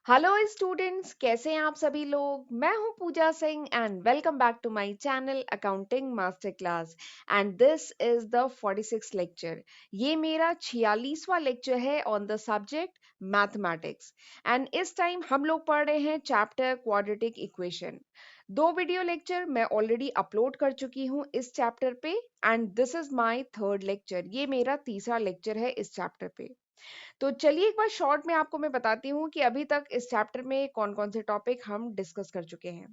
Hello students, कैसे हैं आप सभी लोग। मैं हूं Pooja Singh and welcome back to my channel accounting master class. And this is the 46 lecture. ये मेरा 46वां लेक्चर है ऑन द सब्जेक्ट मैथमेटिक्स। एंड इस टाइम हम लोग पढ़ रहे हैं चैप्टर क्वाड्रेटिक इक्वेशन। दो वीडियो लेक्चर मैं ऑलरेडी अपलोड कर चुकी हूं इस चैप्टर पे and this is my third lecture. ये मेरा तीसरा लेक्चर है इस चैप्टर पे। तो चलिए एक बार शॉर्ट में आपको मैं बताती हूँ कि अभी तक इस चैप्टर में कौन कौन से टॉपिक हम डिस्कस कर चुके हैं।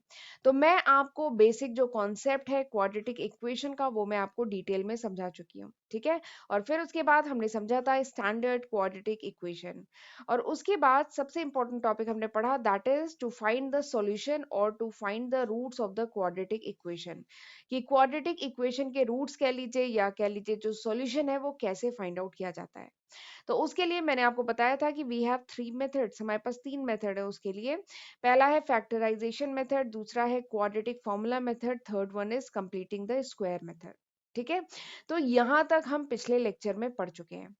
तो मैं आपको बेसिक जो कॉन्सेप्ट है क्वाड्रेटिक इक्वेशन का वो मैं आपको डिटेल में समझा चुकी हूँ, ठीक है। और फिर उसके बाद हमने समझा था स्टैंडर्ड क्वाड्रेटिक इक्वेशन। और उसके बाद सबसे इंपॉर्टेंट टॉपिक हमने पढ़ा that is to find the solution और to find the roots of the quadratic equation. कि क्वाड्रेटिक इक्वेशन के रूट्स कह लीजिए या कह लीजिए जो सॉल्यूशन है वो कैसे फाइंड आउट किया जाता है। तो उसके लिए मैंने आपको बताया था कि वी हैव थ्री मेथड्स, हमारे पास तीन मेथड है उसके लिए। पहला है फैक्टराइजेशन मेथड, दूसरा है quadratic formula method, third one is completing the square method. ठीक है। तो यहाँ तक हम पिछले लेक्चर में पढ़ चुके हैं।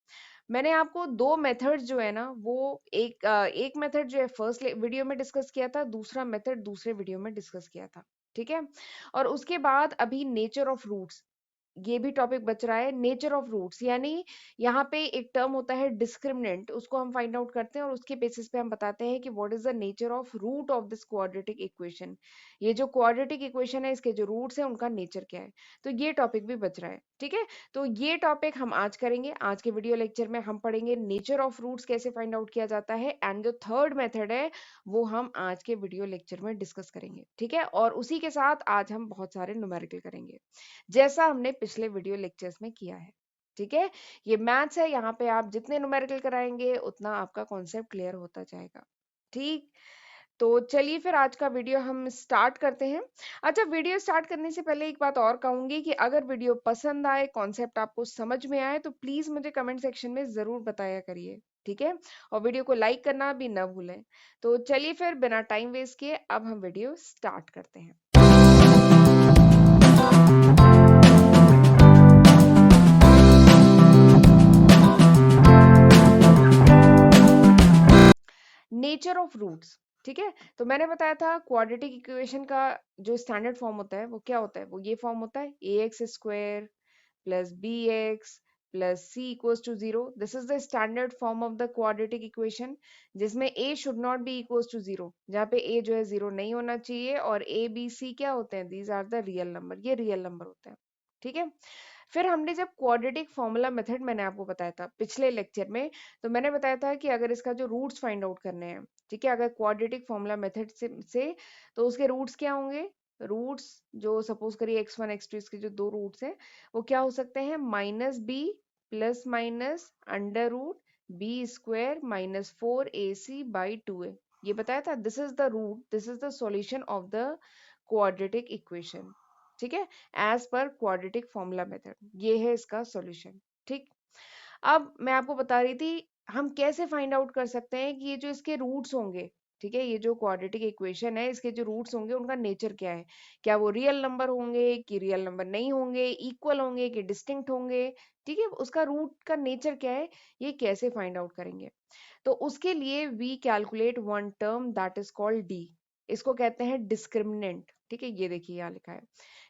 मैंने आपको दो मेथड जो है ना वो एक मेथड जो है फर्स्ट वीडियो में डिस्कस किया था, दूसरा मेथड दूसरे वीडियो में डिस्कस किया था। ठीक है। और उसके बाद अभी नेचर ऑफ रूट्स, ये भी टॉपिक बच रहा है। नेचर ऑफ रूट्स यानी यहाँ पे एक टर्म होता है डिस्क्रिमिनेंट, उसको हम फाइंड आउट करते हैं और उसके बेसिस पे हम बताते हैं कि what is the nature of root of this quadratic equation. ये जो क्वाड्रेटिक इक्वेशन है इसके जो रूट्स हैं उनका नेचर क्या है। तो ये टॉपिक भी बच रहा है, ठीक है। तो ये टॉपिक हम आज करेंगे। आज के वीडियो लेक्चर में हम पढ़ेंगे नेचर ऑफ रूट्स कैसे फाइंड आउट किया जाता है एंड जो थर्ड मेथड है वो हम आज के वीडियो लेक्चर में डिस्कस करेंगे, ठीक है। और उसी के साथ आज हम बहुत सारे न्यूमेरिकल करेंगे जैसा हमने पिछले वीडियो लेक्चर्स में किया है, ठीक है। ये मैथ्स है, यहाँ पे आप जितने न्यूमेरिकल कराएंगे उतना आपका कॉन्सेप्ट क्लियर होता जाएगा, ठीक। तो चलिए फिर आज का वीडियो हम स्टार्ट करते हैं। अच्छा, वीडियो स्टार्ट करने से पहले एक बात और कहूंगी कि अगर वीडियो पसंद आए, कॉन्सेप्ट आपको समझ में आए तो प्लीज मुझे कमेंट सेक्शन में जरूर बताया करिए, ठीक है। और वीडियो को लाइक करना भी ना भूलें। तो चलिए फिर बिना टाइम वेस्ट किए अब हम वीडियो स्टार्ट करते हैं। नेचर ऑफ रूट्स, ठीक है। तो मैंने बताया था क्वाड्रेटिक इक्वेशन का जो स्टैंडर्ड फॉर्म होता है वो क्या होता है, वो ये फॉर्म होता है A X square plus B X plus C equals to zero. This is the standard form of the quadratic equation जिसमें A should not be equals to zero, जहाँ पे ए जो है जीरो नहीं होना चाहिए और ए बी सी क्या होते हैं, these are the real number, ये रियल नंबर होते हैं, ठीक है। फिर हमने जब क्वाड्रेटिक फॉर्मूला मेथड मैंने आपको बताया था पिछले लेक्चर में, तो मैंने बताया था कि अगर इसका जो रूट्स फाइंड आउट करने हैं, ठीक है, अगर क्वाड्रेटिक फॉर्मूला मेथड से तो उसके रूट्स क्या होंगे। रूट्स जो सपोज करिए x1 x2, इसके जो दो रूट्स हैं वो क्या हो सकते हैं, minus B plus minus under root B square minus 4ac/2a। ये बताया था, this is the root, this is the solution of the quadratic equation, ठीक है, as per quadratic formula method. ये है इसका सॉल्यूशन, ठीक। अब मैं आपको बता रही थी हम कैसे फाइंड आउट कर सकते हैं कि ये जो इसके रूट्स होंगे, ठीक है, ये जो क्वाड्रेटिक इक्वेशन है इसके जो रूट्स होंगे उनका नेचर क्या है। क्या वो रियल नंबर होंगे कि रियल नंबर नहीं होंगे, इक्वल होंगे कि डिस्टिंक्ट होंगे, ठीक है, उसका रूट का नेचर क्या है, ये कैसे फाइंड आउट करेंगे। तो उसके लिए we calculate one term that is called D. इसको कहते हैं डिस्क्रिमिनेंट, ठीक है, ये देखिए यहाँ लिखा है,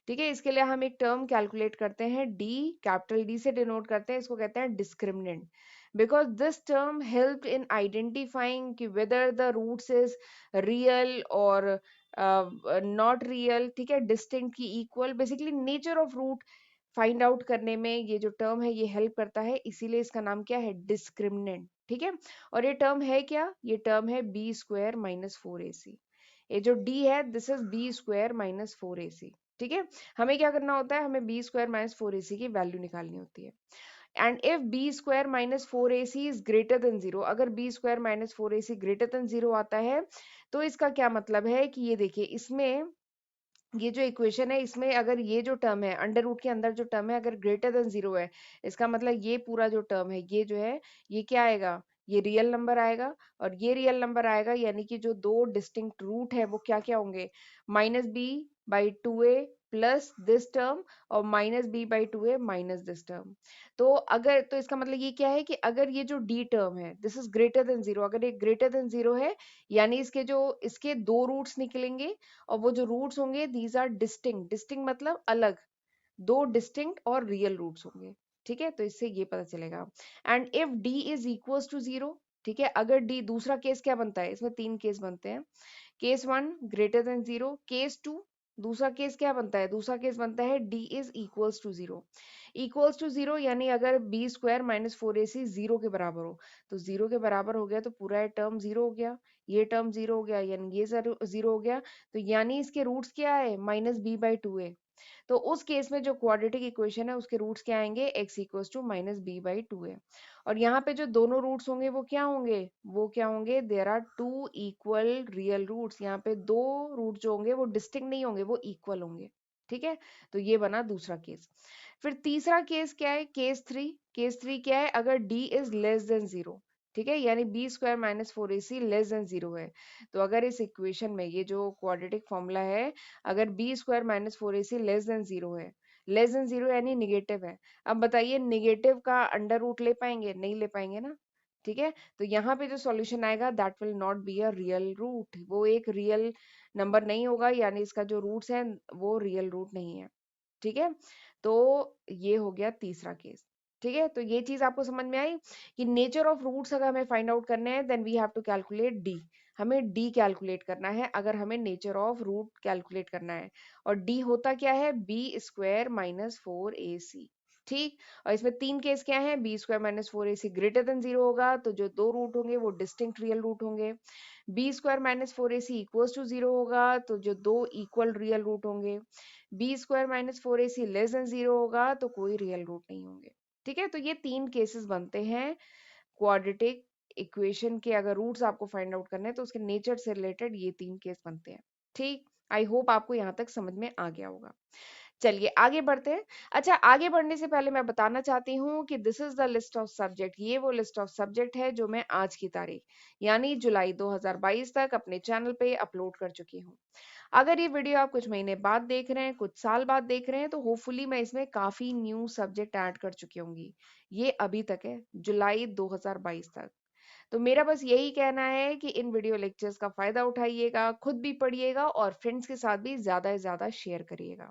ठीक है। इसके लिए हम एक टर्म कैलकुलेट करते हैं डी, कैपिटल डी से डिनोट करते हैं, इसको कहते हैं discriminant. Because this term help in identifying कि whether the roots is real और नॉट रियल, ठीक है, डिस्टिंक्ट की equal, basically nature of root find out करने में ये जो टर्म है ये हेल्प करता है, इसीलिए इसका नाम क्या है, डिस्क्रिमिनेंट, ठीक है। और ये टर्म है क्या, ये टर्म है बी स्क्वायर माइनस 4ac। ये जो डी है this is b square minus 4ac, ठीक है। हमें क्या करना होता है, हमें बी स्क्वायर माइनस 4ac की वैल्यू निकालनी होती है। And if B square minus 4ac is greater than zero, अगर B square minus 4ac greater than zero आता है तो इसका क्या मतलब है कि ये देखिए इसमें ये जो इक्वेशन है इसमें अगर ये जो टर्म है अंडर रूट के अंदर जो टर्म है अगर ग्रेटर देन जीरो है, इसका मतलब ये पूरा जो टर्म है ये जो है ये क्या आएगा, ये रियल नंबर आएगा। और ये रियल नंबर आएगा यानी कि जो दो डिस्टिंक्ट रूट है वो क्या क्या होंगे, minus b by 2a plus this term और माइनस बी बाई टू है माइनस दिस टर्म। तो अगर तो इसका मतलब ये क्या है कि अगर ये जो डी टर्म है this is greater than zero, अगर ये ग्रेटर देन जीरो है यानी इसके दो रूट्स निकलेंगे और वो जो रूट्स होंगे दीज आर डिस्टिंक्ट। डिस्टिंक्ट मतलब अलग, दो डिस्टिंक्ट और रियल रूट्स होंगे। ठीक है, तो इससे ये पता चलेगा। And if D is equals to zero, ठीक है, अगर डी, दूसरा केस क्या बनता है, इसमें तीन केस बनते हैं। Case one greater than zero, case two, दूसरा केस क्या बनता है, दूसरा केस बनता है D is equals to zero. Equals to zero यानी अगर बी स्क्वायर माइनस फोर ए सी जीरो के बराबर हो, तो जीरो के बराबर हो गया तो पूरा टर्म जीरो हो गया, ये टर्म जीरो हो गया यानी ये जीरो हो गया। तो यानी इसके रूट्स क्या है, माइनस बी बाई टू है। तो उस केस में जो क्वाड्रेटिक इक्वेशन है उसके रूट्स क्या आएंगे, x equals to minus b by two है। और यहाँ पे जो दोनों रूट्स होंगे वो क्या होंगे, वो क्या होंगे, there are two equal real roots. यहाँ पे दो रूट जो होंगे वो डिस्टिंक्ट नहीं होंगे, वो इक्वल होंगे। ठीक है, तो ये बना दूसरा केस। फिर तीसरा केस क्या है, केस थ्री। केस थ्री क्या है, अगर d is less than zero, ठीक है, यानी बी स्क्वायर माइनस फोर ए सी लेस देन जीरो है। तो अगर इस इक्वेशन में ये जो क्वाड्रेटिक फॉर्मूला है, अगर बी स्क्वायर माइनस फोर ए सी लेस देन जीरो है, लेस देन जीरो यानी निगेटिव है। अब बताइए निगेटिव का अंडर रूट ले पाएंगे, नहीं ले पाएंगे ना। ठीक है, तो यहाँ पे जो सॉल्यूशन आएगा that will not be a real root, वो एक रियल नंबर नहीं होगा, यानी इसका जो रूट्स है वो रियल रूट नहीं है। ठीक है, तो ये हो गया तीसरा केस। ठीक है, तो ये चीज आपको समझ में आई कि नेचर ऑफ रूट्स अगर हमें फाइंड आउट करने हैं then we have to calculate D. हमें डी कैलकुलेट करना है अगर हमें नेचर ऑफ रूट कैलकुलेट करना है। और डी होता क्या है, बी स्क्वायर माइनस फोर ए सी। ठीक, और इसमें तीन केस क्या है, बी स्क्वायर माइनस फोर ए सी ग्रेटर देन जीरो होगा तो जो दो रूट होंगे वो डिस्टिंक्ट रियल रूट होंगे। B square minus four A c equals to zero होगा तो जो दो इक्वल रियल रूट होंगे। बी स्क्वायर माइनस फोर ए सी लेस देन जीरो होगा तो कोई रियल रूट नहीं होंगे। ठीक है, तो ये तीन केसेस बनते हैं क्वाड्रेटिक इक्वेशन के, अगर रूट्स आपको फाइंड आउट करने हैं तो उसके नेचर से रिलेटेड ये तीन केस बनते हैं। ठीक, आई होप आपको यहाँ तक समझ में आ गया होगा। चलिए आगे बढ़ते हैं। अच्छा, आगे बढ़ने से पहले मैं बताना चाहती हूँ कि this is the list of subject, ये वो लिस्ट ऑफ सब्जेक्ट है जो मैं आज की तारीख यानी जुलाई 2022 तक अपने चैनल पे अपलोड कर चुकी हूँ। अगर ये वीडियो आप कुछ महीने बाद देख रहे हैं, कुछ साल बाद देख रहे हैं, तो होपफुली मैं इसमें काफी न्यू सब्जेक्ट ऐड कर चुकी होंगी। ये अभी तक है, जुलाई 2022 तक। तो मेरा बस यही कहना है कि इन वीडियो लेक्चर्स का फायदा उठाइएगा, खुद भी पढ़िएगा और फ्रेंड्स के साथ भी ज्यादा से ज्यादा शेयर करिएगा।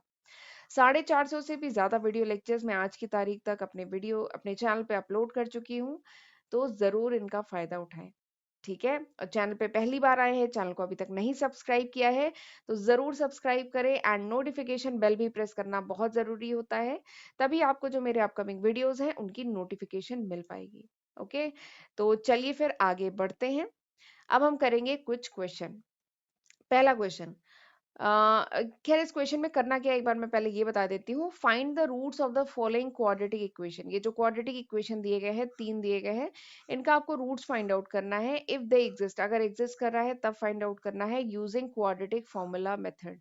450 से भी ज्यादा वीडियो लेक्चर्स मैं आज की तारीख तक अपने चैनल पे अपलोड कर चुकी हूँ, तो जरूर इनका फायदा उठाएं। ठीक है, और चैनल पे पहली बार आए हैं, चैनल को अभी तक नहीं सब्सक्राइब किया है तो जरूर सब्सक्राइब करें एंड नोटिफिकेशन बेल भी प्रेस करना बहुत जरूरी होता है, तभी आपको जो मेरे अपकमिंग वीडियोस हैं उनकी नोटिफिकेशन मिल पाएगी। ओके, तो चलिए फिर आगे बढ़ते हैं। अब हम करेंगे कुछ क्वेश्चन। पहला क्वेश्चन, खैर इस क्वेश्चन में करना क्या है एक बार मैं पहले ये बता देती हूँ। Find the roots of the following quadratic equation, ये जो क्वाड्रेटिक इक्वेशन दिए गए हैं, तीन दिए गए हैं, इनका आपको रूट्स फाइंड आउट करना है। इफ दे एग्जिस्ट, अगर एग्जिस्ट कर रहा है तब फाइंड आउट करना है यूजिंग क्वाड्रेटिक फॉर्मूला मेथड।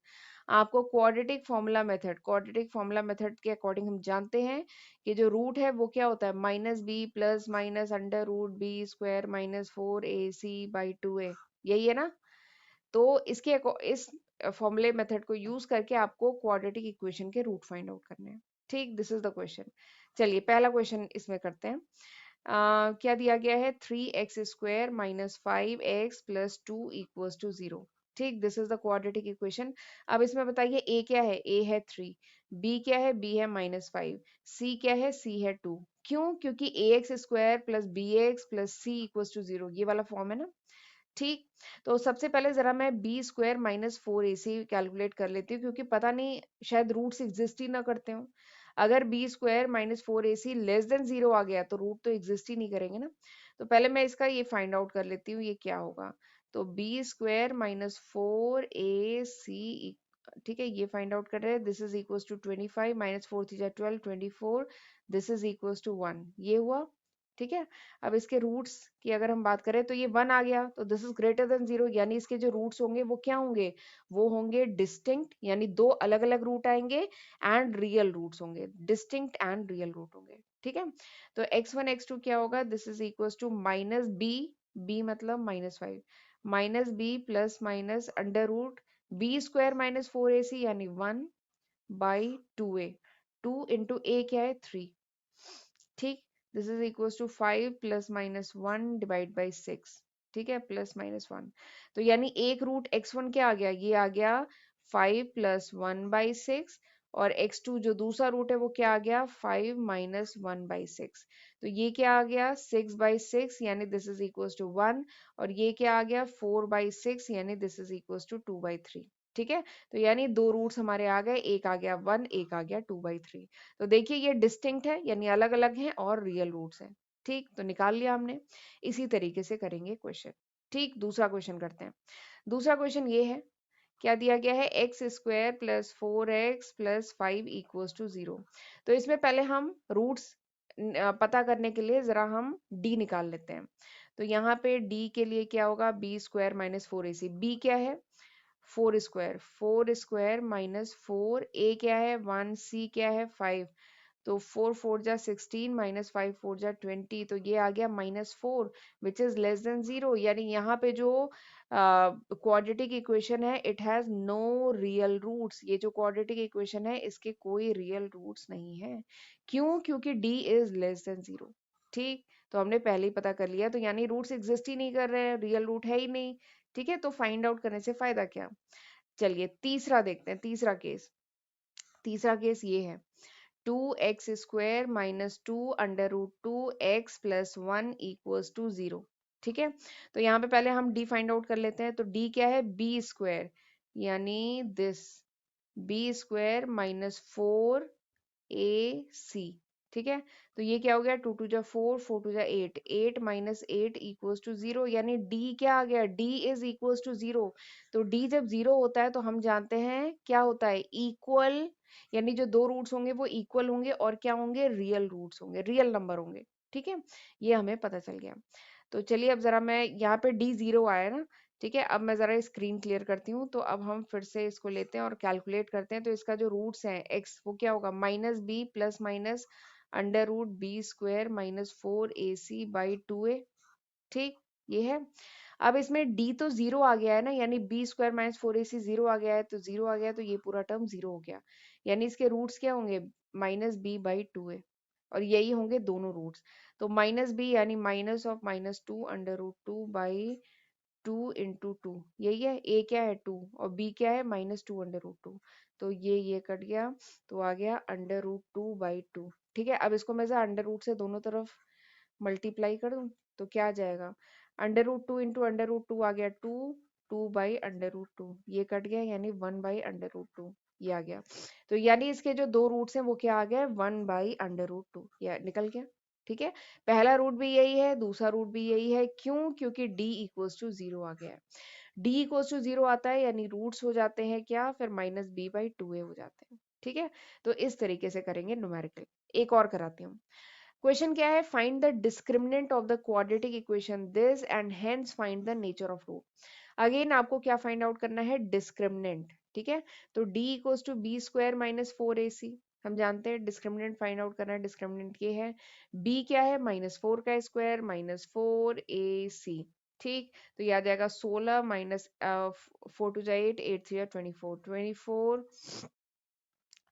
आपको क्वाड्रेटिक फॉर्मूला मेथड के अकॉर्डिंग हम जानते हैं कि जो रूट है वो क्या होता है, minus B plus minus under root B square minus four A C by two A, यही है ना। तो इस फॉर्मूले मेथड को यूज करके आपको क्वाड्रेटिक इक्वेशन के रूट फाइंड आउट करने हैं। ठीक, दिस इज द क्वेश्चन। चलिए पहला क्वेश्चन इसमें करते हैं। क्या दिया गया है, three X square minus five X plus two equals to zero. ठीक, this is the quadratic equation. अब इसमें बताइए ए क्या है, ए है थ्री, बी क्या है, बी है माइनस फाइव, सी क्या है, सी है टू। क्यों, क्योंकि A X square plus B X plus C equals to zero, ये वाला फॉर्म है ना। ठीक, तो सबसे पहले जरा मैं बी स्क्वायर माइनस फोर ए सी कैलकुलेट कर लेती हूँ, क्योंकि पता नहीं शायद रूट्स एग्जिस्ट ही ना करते हो। अगर बी स्क्वायर माइनस फोर ए सी लेस देन जीरो आ गया तो रूट तो एग्जिस्ट ही नहीं करेंगे ना। तो पहले मैं इसका ये फाइंड आउट कर लेती हूँ ये क्या होगा। तो बी स्क्वायर माइनस फोर ए सी, ठीक है, ये फाइंड आउट कर रहे हैं। This is equals to 25 minus four three जा 12, 24, दिस इज इक्वल्स टू 1, ये हुआ। ठीक है, अब इसके रूट्स की अगर हम बात करें तो ये वन आ गया तो this is greater than zero, यानी इसके जो रूट्स होंगे वो क्या होंगे, वो होंगे डिस्टिंक्ट, यानी दो अलग अलग रूट आएंगे एंड रियल रूट्स होंगे, डिस्टिंक्ट एंड रियल रूट होंगे। ठीक है, तो x1 x2 क्या होगा, this is equal to minus B, B मतलब minus five, minus B plus minus under root B square minus four ए सी यानी वन बाई 2a। 2 इंटू ए क्या है 3। ठीक, this is equal to 5 plus minus 1 divide by 6। ठीक है, plus minus 1। तो यानी एक रूट x1 क्या आ गया, ये आ गया 5 प्लस 1/6। और x2 जो दूसरा रूट है वो क्या आ गया 5 माइनस 1/6। तो ये क्या आ गया 6/6, यानी दिस इज इक्वल टू 1। और ये क्या आ गया 4/6, यानी दिस इज इक्वल टू 2/3। ठीक है, तो यानी दो रूट्स हमारे आ गए, एक आ गया 1, एक आ गया 2/3। तो देखिए ये डिस्टिंक्ट है, यानी अलग अलग हैं और रियल रूट्स हैं। ठीक, तो निकाल लिया हमने। इसी तरीके से करेंगे क्वेश्चन। ठीक, दूसरा क्वेश्चन करते हैं। दूसरा क्वेश्चन ये है, क्या दिया गया है x square plus 4x plus 5 equals to 0। तो इसमें पहले हम रूट्स पता करने के लिए जरा हम d निकाल लेते हैं। तो यहाँ पे d के लिए क्या होगा, B square minus 4ac। b क्या है 4 स्क्वायर, 4 स्क्वायर माइनस 4। ए क्या है 1, सी क्या है 5। तो 4 4 जा 16 माइनस 5 4 जा 20। तो ये आ गया -4 विच इज लेस देन 0। यानी यहाँ पे जो क्वाड्रेटिक इक्वेशन है it has no real roots. ये जो क्वाड्रेटिक इक्वेशन है इसके कोई रियल रूट्स नहीं है। क्यों, क्योंकि d इज लेस देन 0। ठीक, तो हमने पहले ही पता कर लिया, तो यानी रूट्स एग्जिस्ट ही नहीं कर रहे हैं, रियल रूट है ही नहीं। ठीक है, तो फाइंड आउट करने से फायदा क्या। चलिए तीसरा देखते हैं, तीसरा केस। तीसरा केस ये है, 2x² minus 2√2x plus 1 equals to 0। ठीक है, तो यहाँ पे पहले हम d फाइंड आउट कर लेते हैं। तो d क्या है बी स्क्वायर, यानी this B square minus 4ac। ठीक है, तो ये क्या हो गया 2 2 जा 4, 4 2 जा 8, 8 माइनस 8 इक्वल्स टू 0। यानी d क्या आ गया, d इज इक्वल्स टू 0। तो d जब 0 होता है तो हम जानते हैं क्या होता है इक्वल, यानी जो दो रूट्स होंगे वो इक्वल होंगे और क्या होंगे रियल रूट्स होंगे, रियल नंबर होंगे। ठीक है, ये हमें पता चल गया। तो चलिए अब जरा मैं यहाँ पे d 0 आया ना। ठीक है, अब मैं जरा स्क्रीन क्लियर करती हूँ। तो अब हम फिर से इसको लेते हैं और कैलकुलेट करते हैं। तो इसका जो रूट्स है x वो क्या होगा minus B plus minus √b² minus 4ac/2a। ठीक, ये है। अब इसमें d तो 0 आ गया है ना, यानी b² माइनस 4ac 0 आ गया है, तो 0 आ गया तो ये पूरा टर्म 0 हो गया। यानी इसके रूट्स क्या होंगे -b/2a, और यही होंगे दोनों रूट्स। तो माइनस बी यानी माइनस ऑफ -2 √2/2 इंटू 2, यही है। a क्या है 2 और b क्या है -2 √2। तो ये कट गया, तो आ गया √2/2। ठीक है, अब इसको मैं अंडर रूट से दोनों तरफ मल्टीप्लाई कर दूं तो क्या आ जाएगा, √2 इंटू √2 आ गया 2, 2/√2, ये कट गया यानी 1/√2, ये आ गया। तो यानी इसके जो दो रूट्स हैं वो क्या आ गया 1/√2, या निकल गया। ठीक है, पहला रूट भी यही है, दूसरा रूट भी यही है। क्यों, क्योंकि d इक्वल्स टू 0 आ गया है। d इक्वल्स टू 0 आता है यानी रूट्स हो जाते हैं क्या, फिर -b/2a हो जाते हैं। ठीक है, तो इस तरीके से करेंगे न्यूमेरिकल। एक और कराती हूँ। क्वेश्चन क्या है, find the discriminant of the quadratic equation this and hence find the nature of root. Again आपको क्या फाइंड आउट करना है, डिस्क्रिमिनेंट। ठीक है, तो d equals to b² minus 4ac। हम जानते हैं डिस्क्रिमिनेंट फाइंड आउट करना है, डिस्क्रिमिनेंट ये है b क्या है -4 का स्क्वायर माइनस 4ac। ठीक, तो ये आ जाएगा 16 माइनस 4 2 जा 8, 8 3 जा 24, 24।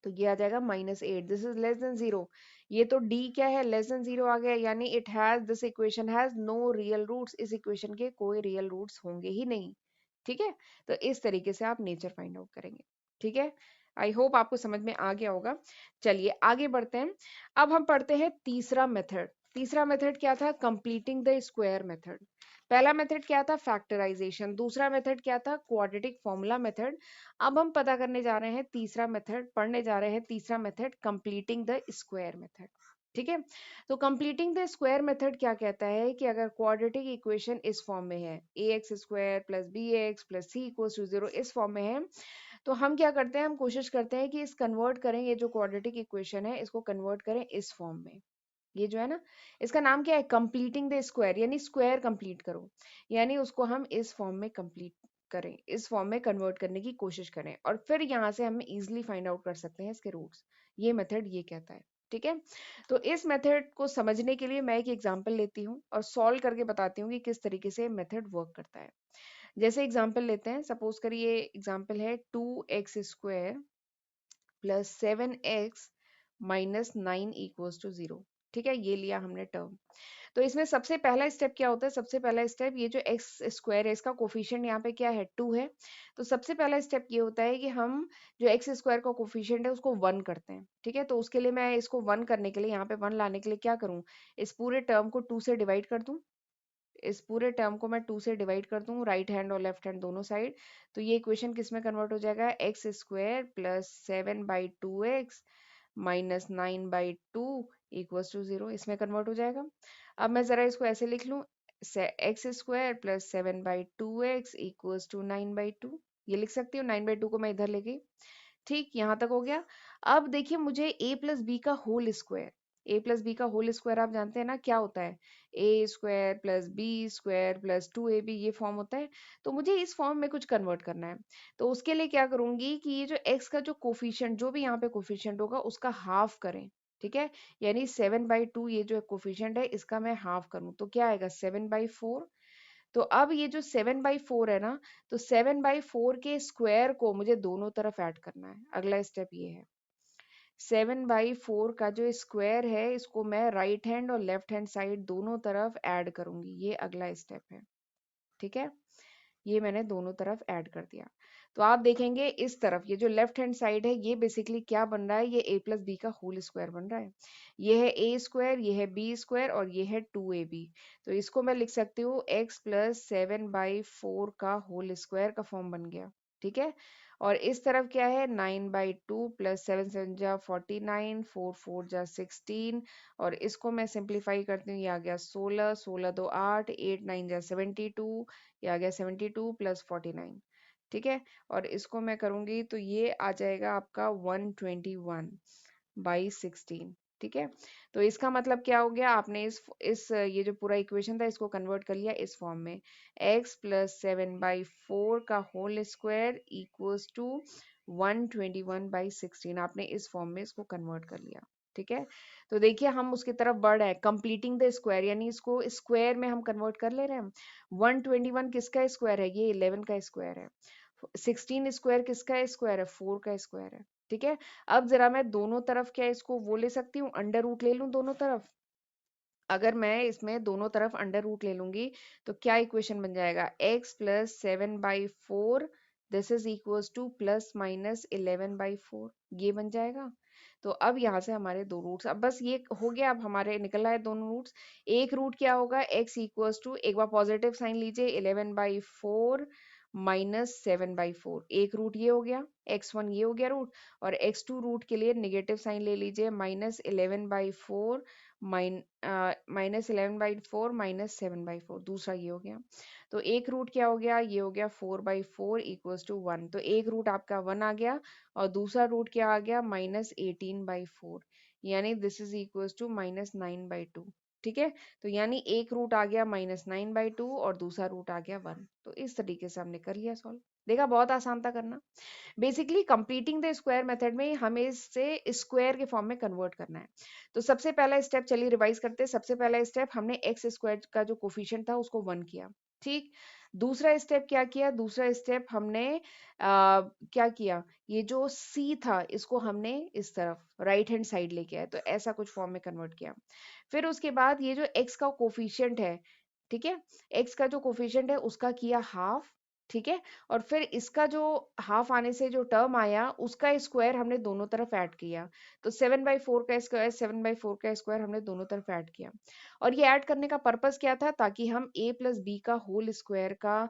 तो ये आ जाएगा -8, दिस इज लेस देन 0। ये तो d क्या है लेस देन 0 आ गया, यानी it has, this equation has no real roots. इस इक्वेशन के कोई रियल रूट्स होंगे ही नहीं। ठीक है, तो इस तरीके से आप नेचर फाइंड आउट करेंगे। ठीक है, आई होप आपको समझ में आ गया होगा। चलिए आगे बढ़ते हैं। अब हम पढ़ते हैं तीसरा मेथड। तीसरा मेथड क्या था, कंप्लीटिंग द स्क्वायर मेथड। पहला मेथड क्या था, फैक्टराइजेशन। दूसरा मेथड क्या था, क्वाड्रेटिक फॉर्मूला मेथड। अब हम पता करने जा रहे हैं तीसरा मेथड, पढ़ने जा रहे हैं तीसरा method, completing the square method. ठीक है, तो कंप्लीटिंग द स्क्वायर मेथड क्या कहता है कि अगर क्वाड्रेटिक इक्वेशन इस फॉर्म में है, ax² plus bx plus c equals to 0, इस फॉर्म में है, तो हम क्या करते हैं, हम कोशिश करते हैं कि इस कन्वर्ट करें, ये जो क्वाड्रेटिक इक्वेशन है इसको कन्वर्ट करें इस फॉर्म में। ये जो है ना, इसका नाम क्या है, कंप्लीटिंग द स्क्वायर, यानी स्क्वायर कंप्लीट करो, यानी उसको हम इस फॉर्म में कंप्लीट करें, इस फॉर्म में कन्वर्ट करने की कोशिश करें, और फिर यहाँ से हम इजीली फाइंड आउट कर सकते हैं इसके रूट्स। ये मेथड ये कहता है। ठीक है, तो इस मेथड को समझने के लिए मैं एक एग्जांपल लेती हूँ और सॉल्व करके बताती हूँ कि किस तरीके से मेथड वर्क करता है। जैसे एग्जांपल लेते हैं, सपोज करिए एग्जांपल है 2x² plus 7x minus 9 equals to 0। ठीक है, ये लिया हमने टर्म। तो इसमें सबसे पहला स्टेप क्या होता है? सबसे पहला स्टेप, ये जो एक्स स्क्वायर है इसका कोफिशिएंट यहाँ पे क्या है? 2 है। तो सबसे पहला स्टेप ये होता है कि हम जो एक्स स्क्वायर का कोफिशिएंट है उसको 1 करते हैं। ठीक है, तो उसके लिए मैं इसको 1 करने के लिए, यहाँ पे 1 लाने के लिए क्या करूँ? इस पूरे टर्म को 2 से डिवाइड कर दूं। इस पूरे टर्म को मैं 2 से डिवाइड कर दूं, राइट हैंड और लेफ्ट हैंड दोनों साइड। तो ये इक्वेशन किस में कन्वर्ट हो जाएगा? X square plus 7/2x minus 9/2 equals to 0, इसमें कन्वर्ट हो जाएगा। अब मैं जरा इसको ऐसे लिख लूं, x square plus 7/2x equals to 9/2, ये लिख सकती हूँ। 9/2 को मैं इधर ले गई। ठीक, यहाँ तक हो गया। अब देखिए, मुझे a प्लस बी का whole square, a plus B का होल स्क्वायर आप जानते हैं ना क्या होता है? A square plus B square plus 2ab, ये फॉर्म होता है। तो मुझे इस फॉर्म में कुछ कन्वर्ट करना है। तो उसके लिए क्या करूंगी कि ये जो x का जो कोफिशिएंट, जो भी यहाँ पे कोफिशिएंट होगा उसका हाफ करें। ठीक है, यानी 7/2 ये जो कोफिशिएंट है इसका मैं हाफ करूं तो क्या आएगा? 7/4। तो अब ये जो 7/4 है ना, तो 7/4 के स्क्वायर को मुझे दोनों तरफ ऐड करना है। अगला स्टेप ये है, 7/4 का जो स्क्वायर है इसको मैं राइट हैंड और लेफ्ट हैंड साइड दोनों तरफ ऐड करूंगी। ये अगला स्टेप है। ठीक है, ये मैंने दोनों तरफ ऐड कर दिया। तो आप देखेंगे इस तरफ ये जो लेफ्ट हैंड साइड है ये बेसिकली क्या बन रहा है? ये a प्लस बी का होल स्क्वायर बन रहा है। ये है a स्क्वायर, ये है b स्क्वायर और ये है 2ab। तो इसको मैं लिख सकती हूँ x प्लस 7/4 का होल स्क्वायर का फॉर्म बन गया। ठीक है, और इस तरफ क्या है? 9/2 प्लस 7 7 जा 49, 4 4 जा 16, और इसको मैं सिंप्लीफाई करती हूँ, ये आ गया 16, 16 2 8, 8 9 जा 72, ये आ गया 72 प्लस 49। ठीक है, और इसको मैं करूंगी तो ये आ जाएगा आपका 121/16। ठीक है, तो इसका मतलब क्या हो गया? आपने इस ये जो पूरा इक्वेशन था इसको कन्वर्ट कर लिया इस फॉर्म में, x प्लस 7/4 का होल स्क्वायर इक्वल्स टू 121/16। आपने इस फॉर्म में इसको कन्वर्ट कर लिया। ठीक है, तो देखिए हम उसकी तरफ बढ़ रहे हैं, कंप्लीटिंग द स्क्वायर, यानी इसको स्क्वायर में हम कन्वर्ट कर ले रहे हैं। 121 किसका स्क्वायर है? ये 11 का स्क्वायर है। 16 स्क्वायर किसका स्क्वायर है? 4 का स्क्वायर है। ठीक है, अब जरा मैं दोनों तरफ क्या इसको वो ले सकती हूँ, अंडर रूट ले लूँ दोनों तरफ। अगर मैं इसमें दोनों तरफ अंडर रूट ले लूंगी तो क्या इक्वेशन बन जाएगा? x plus 7/4 this is equals two plus minus 11/4, ये बन जाएगा। तो अब यहाँ से हमारे दो रूट्स, अब बस ये हो गया, अब हमारे निकल आए दोनों रूट्स। एक रूट क्या होगा? x इक्वल्स टू, एक बार पॉजिटिव साइन लीजिए, 11/4 माइनस 7/4, एक रूट ये हो गया, x1 ये हो गया रूट, और x2 रूट के लिए निगेटिव साइन ले लीजिए, -11/4 -11/4 -7/4, दूसरा ये हो गया। तो एक रूट क्या हो गया? ये हो गया 4/4 इक्वल्स टू 1। तो एक रूट आपका 1 आ गया और दूसरा रूट क्या आ गया? -18/4, यानी दिस इज इक्वल्स टू -9/2। ठीक है, तो यानी एक रूट आ गया -9/2 और दूसरा रूट आ गया 1। तो इस तरीके से हमने कर लिया सॉल्व। देखा, बहुत आसान था करना। Basically completing the square method में हमें इससे स्क्वायर के फॉर्म में कन्वर्ट करना है। तो सबसे पहला स्टेप, चलिए रिवाइज करते हैं। सबसे पहला स्टेप, हमने एक्स स्क्वायर का जो कोफिशिएंट था उसको 1 किया। ठीक, दूसरा स्टेप क्या किया? दूसरा स्टेप हमने क्या किया? ये जो c था इसको हमने इस तरफ राइट हैंड साइड लेके आए, तो ऐसा कुछ फॉर्म में कन्वर्ट किया। फिर उसके बाद ये जो x का कोफिशिएंट है, ठीक है, x का जो कोफिशिएंट है उसका किया हाफ। ठीक है, और फिर इसका जो हाफ आने से जो टर्म आया उसका स्क्वायर हमने दोनों तरफ ऐड किया। तो 7/4 का स्क्वायर, 7/4 का स्क्वायर हमने दोनों तरफ ऐड किया। और ये ऐड करने का पर्पस क्या था? ताकि हम a प्लस बी का होल स्क्वायर का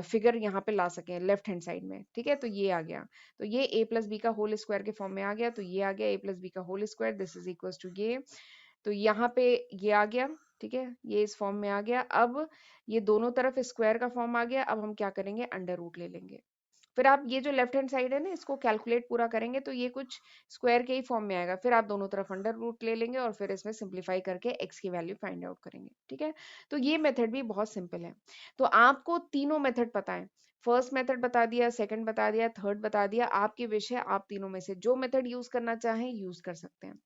फिगर यहाँ पे ला सकें लेफ्ट हैंड साइड में। ठीक है, तो ये आ गया, तो ये a प्लस बी का होल स्क्वायर के फॉर्म में आ गया। तो ये आ गया a प्लस बी का whole square, this is equal to ये। तो यहाँ पे ये आ गया। ठीक है, ये इस फॉर्म में आ गया। अब ये दोनों तरफ स्क्वायर का फॉर्म आ गया। अब हम क्या करेंगे? अंडर रूट ले लेंगे। फिर आप ये जो लेफ्ट हैंड साइड है ना इसको कैलकुलेट पूरा करेंगे तो ये कुछ स्क्वायर के ही फॉर्म में आएगा। फिर आप दोनों तरफ अंडर रूट ले लेंगे और फिर इसमें सिंप्लीफाई करके x की वैल्यू फाइंड आउट करेंगे। ठीक है, तो ये मेथड भी बहुत सिंपल है। तो आपको तीनों मेथड पता है, फर्स्ट मेथड बता दिया, सेकंड बता दिया, थर्ड बता दिया, आपकी विश है, आप तीनों में से जो मेथड यूज करना चाहें यूज कर सकते हैं।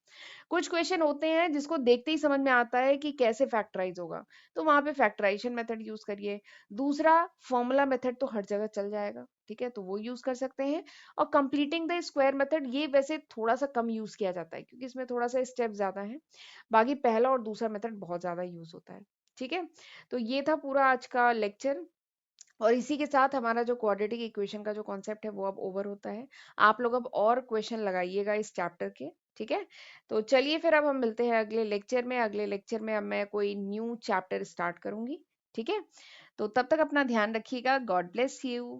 कुछ क्वेश्चन होते हैं जिसको देखते ही समझ में आता है कि कैसे फैक्टराइज होगा, तो वहां पे फैक्टराइजेशन मेथड यूज करिए। दूसरा, फॉर्मूला मेथड तो हर जगह चल जाएगा। ठीक है, तो वो यूज कर सकते हैं। और कंप्लीटिंग द स्क्वायर मेथड, ये वैसे थोड़ा सा कम यूज किया जाता है क्योंकि इसमें थोड़ा सा स्टेप ज्यादा है। बाकी पहला और दूसरा मेथड बहुत ज्यादा यूज होता है। ठीक है, तो ये था पूरा आज का लेक्चर। और इसी के साथ हमारा जो क्वाड्रेटिक इक्वेशन का जो कॉन्सेप्ट है वो अब ओवर होता है। आप लोग अब और क्वेश्चन लगाइएगा इस चैप्टर के। ठीक है, तो चलिए फिर अब हम मिलते हैं अगले लेक्चर में। अगले लेक्चर में अब मैं कोई न्यू चैप्टर स्टार्ट करूंगी। ठीक है, तो तब तक अपना ध्यान रखिएगा। God bless you.